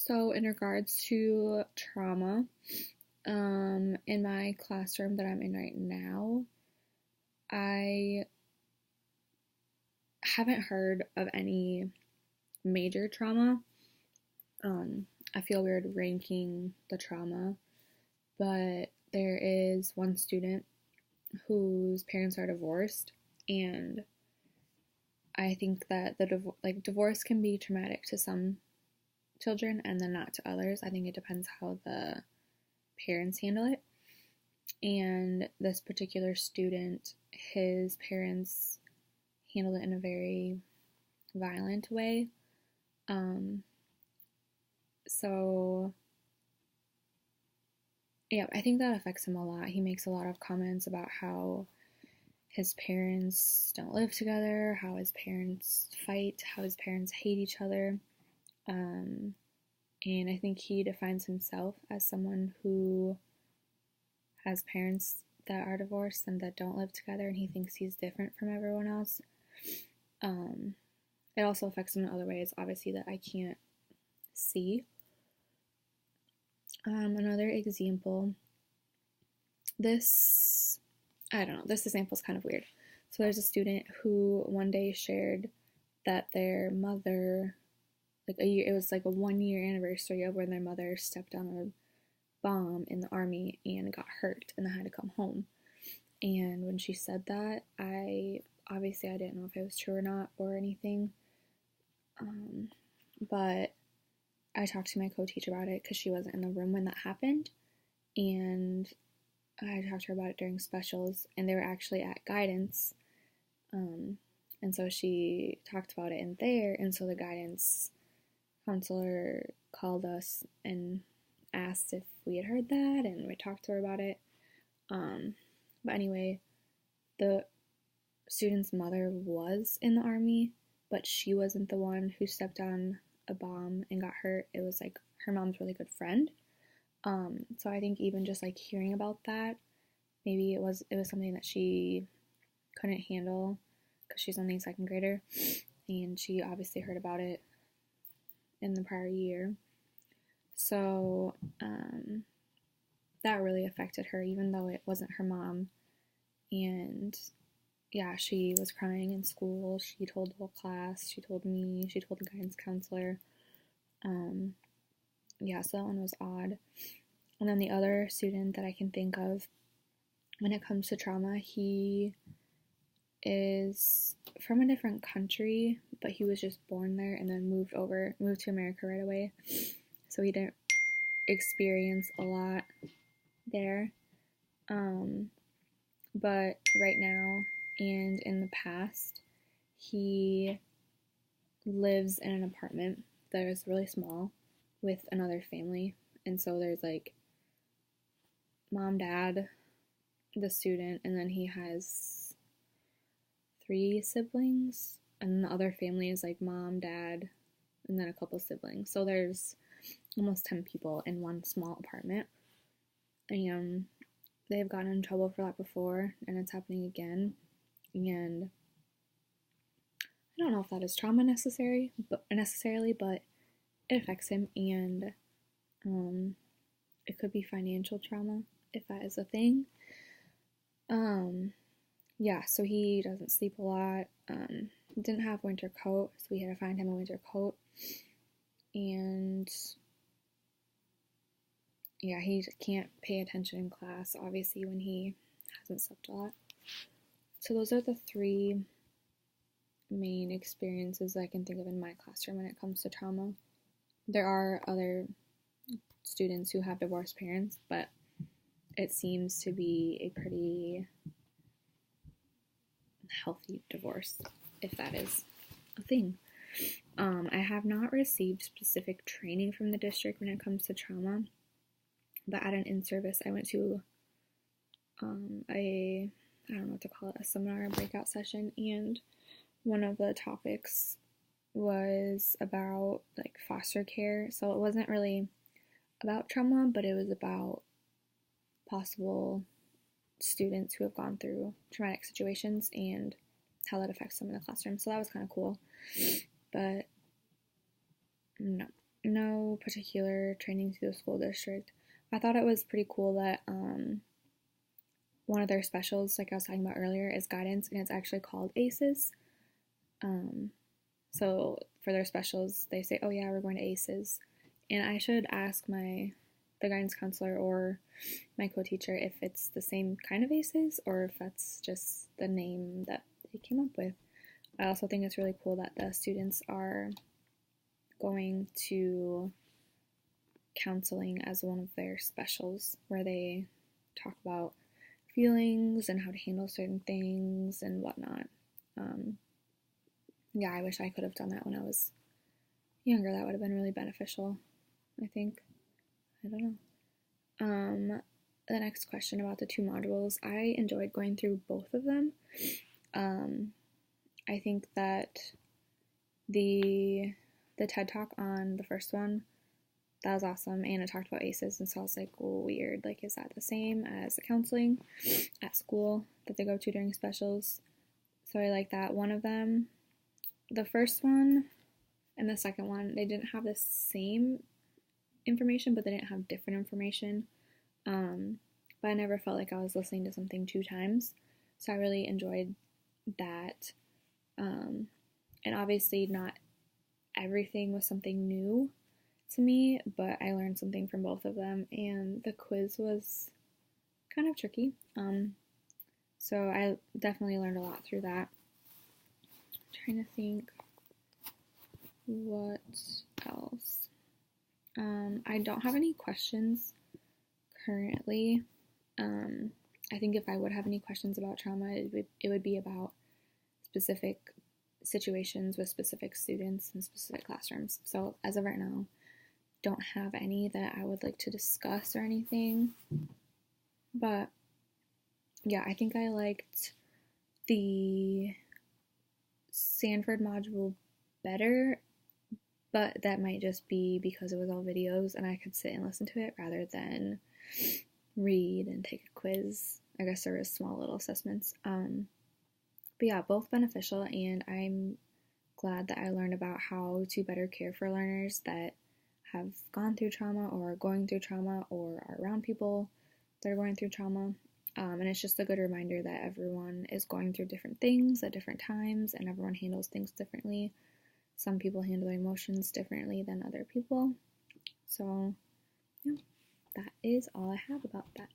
So in regards to trauma, in my classroom that I'm in right now, I haven't heard of any major trauma. I feel weird ranking the trauma, but there is one student whose parents are divorced, and I think that divorce can be traumatic to some children and then not to others. I think it depends how the parents handle it. And this particular student, his parents handled it in a very violent way. So yeah, I think that affects him a lot. He makes a lot of comments about how his parents don't live together, how his parents fight, how his parents hate each other. And I think he defines himself as someone who has parents that are divorced and that don't live together, and he thinks he's different from everyone else. It also affects him in other ways, obviously, that I can't see. Another example, this example is kind of weird. So there's a student who one day shared that their mother, it was like a 1 year anniversary of when their mother stepped on a bomb in the army and got hurt and had to come home. And when she said that, I didn't know if it was true or not or anything. But I talked to my co-teacher about it because she wasn't in the room when that happened, and I talked to her about it during specials, and they were actually at guidance, and so she talked about it in there, and so the guidance counselor called us and asked if we had heard that, and we talked to her about it. But anyway, the student's mother was in the army, but she wasn't the one who stepped on a bomb and got hurt. It was like her mom's really good friend. So I think even just like hearing about that, maybe it was something that she couldn't handle because she's only a second grader, and she obviously heard about it in the prior year. So that really affected her, even though it wasn't her mom. And yeah, she was crying in school. She told the whole class. She told me. She told the guidance counselor. Yeah, so that one was odd. And then the other student that I can think of when it comes to trauma, he is from a different country, but he was just born there and then moved to America right away. So he didn't experience a lot there. But right now and in the past, he lives in an apartment that is really small with another family. And so there's like mom, dad, the student, and then he has 3 siblings. And the other family is like mom, dad, and then a couple siblings. So there's almost 10 people in one small apartment. And they've gotten in trouble for that before, and it's happening again. And I don't know if that is trauma necessarily, but it affects him, and it could be financial trauma if that is a thing. Yeah, so he doesn't sleep a lot. Didn't have a winter coat, so we had to find him a winter coat. And yeah, he can't pay attention in class, obviously, when he hasn't slept a lot. So those are the 3 main experiences I can think of in my classroom when it comes to trauma. There are other students who have divorced parents, but it seems to be a pretty healthy divorce, if that is a thing. I have not received specific training from the district when it comes to trauma, but at an in-service I went to I don't know what to call it, a seminar, a breakout session, and one of the topics was about like foster care. So it wasn't really about trauma, but it was about possible students who have gone through traumatic situations and how that affects them in the classroom. So that was kind of cool. But no, no particular training through the school district. I thought it was pretty cool that one of their specials, like I was talking about earlier, is guidance, and it's actually called ACEs. Um, so for their specials, they say, "Oh yeah, we're going to ACEs," and I should ask the guidance counselor or my co-teacher if it's the same kind of ACEs or if that's just the name that they came up with. I also think it's really cool that the students are going to counseling as one of their specials where they talk about feelings and how to handle certain things and whatnot. Yeah, I wish I could have done that when I was younger. That would have been really beneficial, I think. I don't know. The next question about the two modules, I enjoyed going through both of them. I think that the TED Talk on the first one, that was awesome, and it talked about ACEs, and so I was like, weird, like, is that the same as the counseling at school that they go to during specials? So I like that. One of them, the first one and the second one, they didn't have the same information, but they didn't have different information. But I never felt like I was listening to something two times, so I really enjoyed that. And obviously not everything was something new to me, but I learned something from both of them, and the quiz was kind of tricky. So I definitely learned a lot through that. I'm trying to think what else. I don't have any questions currently. I think if I would have any questions about trauma, it would be about specific situations with specific students in specific classrooms. So as of right now, don't have any that I would like to discuss or anything. But yeah, I think I liked the Sanford module better, but that might just be because it was all videos and I could sit and listen to it rather than read and take a quiz. I guess there was small little assessments. But yeah, both beneficial, and I'm glad that I learned about how to better care for learners that have gone through trauma or are going through trauma or are around people that are going through trauma. And it's just a good reminder that everyone is going through different things at different times, and everyone handles things differently. Some people handle their emotions differently than other people. So, yeah, that is all I have about that.